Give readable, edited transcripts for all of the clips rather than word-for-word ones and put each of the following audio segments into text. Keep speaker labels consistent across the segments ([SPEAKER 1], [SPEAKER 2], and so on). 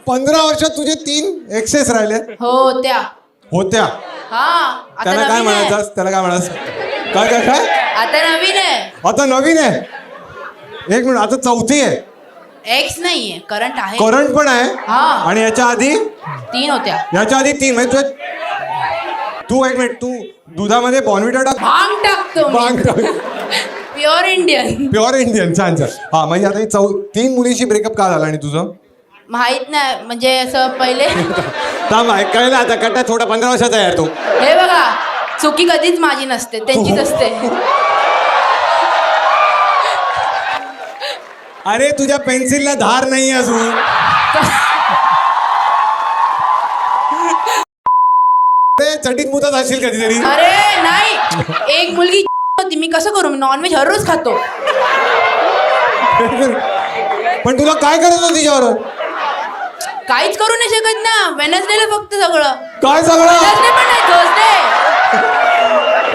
[SPEAKER 1] 15 वर्षात तुझे 3 एक्सेस राहिले
[SPEAKER 2] होत्या.
[SPEAKER 1] होत्या.
[SPEAKER 2] आता
[SPEAKER 1] त्याला काय
[SPEAKER 2] नवीन आहे.
[SPEAKER 1] म्हणायचं त्याला काय म्हणायचं काय काय काय
[SPEAKER 2] आता नवीन आहे.
[SPEAKER 1] आता नवीन आहे. एक मिनिट आता 4थी आहे.
[SPEAKER 2] एक्स नाहीये, करंट आहे.
[SPEAKER 1] करंट पण आहे.
[SPEAKER 2] हा.
[SPEAKER 1] आणि याच्या आधी
[SPEAKER 2] 3 होत्या.
[SPEAKER 1] याच्या आधी 3 म्हणजे तू एक मिनिट तू दुधामध्ये बॉर्नविटा टाक.
[SPEAKER 2] भांग टाकतो.
[SPEAKER 1] भांग टाक.
[SPEAKER 2] Pure Indian.
[SPEAKER 1] Pure Indian. छान छान. हा म्हणजे आता 3 मुलींशी ब्रेकअप का झाला आणि तुझं
[SPEAKER 2] माहित नाही, म्हणजे असं पहिले
[SPEAKER 1] थांब कळलं आता कट्टा थोडा 15 वर्षाचा आहे यार तो.
[SPEAKER 2] हे बघा, चुकी कधीच माझी नसते, त्यांचीच असते.
[SPEAKER 1] अरे तुझ्या पेन्सिलला धार नाही अजून. चटीत मुतात असेल कधीतरी.
[SPEAKER 2] अरे नाही, एक मुलगी होती, मी कसं करू, मी नॉनव्हेज हर रोज खातो.
[SPEAKER 1] पण तुला काय करायचं तिच्यावर.
[SPEAKER 2] काहीच करू नाही शकत ना, वेनसडेला फक्त सगळं.
[SPEAKER 1] काय सगळं.
[SPEAKER 2] वेनसडे पण नाही, थर्सडे.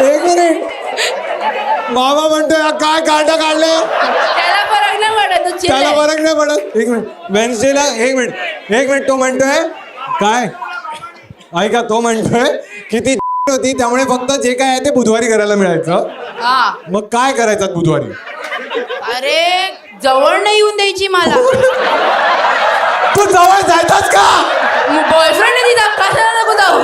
[SPEAKER 1] एक मिनिट मामा म्हणतोय काय काढा काढले.
[SPEAKER 2] त्याला फरक नाही पडत, तो chill
[SPEAKER 1] त्याला
[SPEAKER 2] आहे.
[SPEAKER 1] फरक नाही पडत. एक मिनिट वेन्सडेला एक मिनिट तो म्हणतोय काय ऐका तो म्हणतोय की ती होती त्यामुळे फक्त जे काय आहे ते बुधवारी करायला मिळायचं.
[SPEAKER 2] हा.
[SPEAKER 1] मग काय करायचं बुधवारी.
[SPEAKER 2] अरे जवळ नाही येऊन द्यायची मला.
[SPEAKER 1] तू जवळ जायचास का.
[SPEAKER 2] बॉयफ्रेंड आहे तिचा, कशाला नको जाऊ.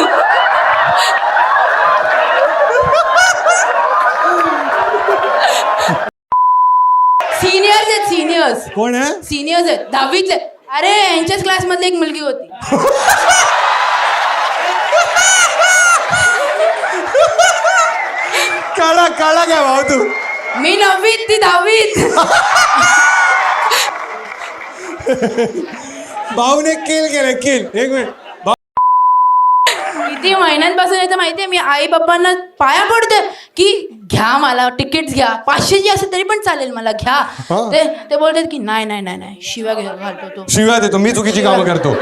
[SPEAKER 2] सिनियर्स आहेत, सिनियर्स.
[SPEAKER 1] कोण आहे.
[SPEAKER 2] सिनियर्स आहेत, 10वीतले. अरे यांच्याच क्लास मधली एक मुलगी होती.
[SPEAKER 1] काढा काढा काय भाऊ तू.
[SPEAKER 2] मी 9वीत, ती 10वीत.
[SPEAKER 1] भाऊने केलं एक मिनिट
[SPEAKER 2] किती महिन्यांपासून येतं माहितीये, मी आई बाप्पांना पाया पडते की घ्या मला तिकीट घ्या, 500ची असेल तरी पण चालेल मला घ्या. ते बोलतात की नाही नाही नाही नाही, शिव्या घालतो तो.
[SPEAKER 1] शिव्या देतो मी चुकीची कामं करतो.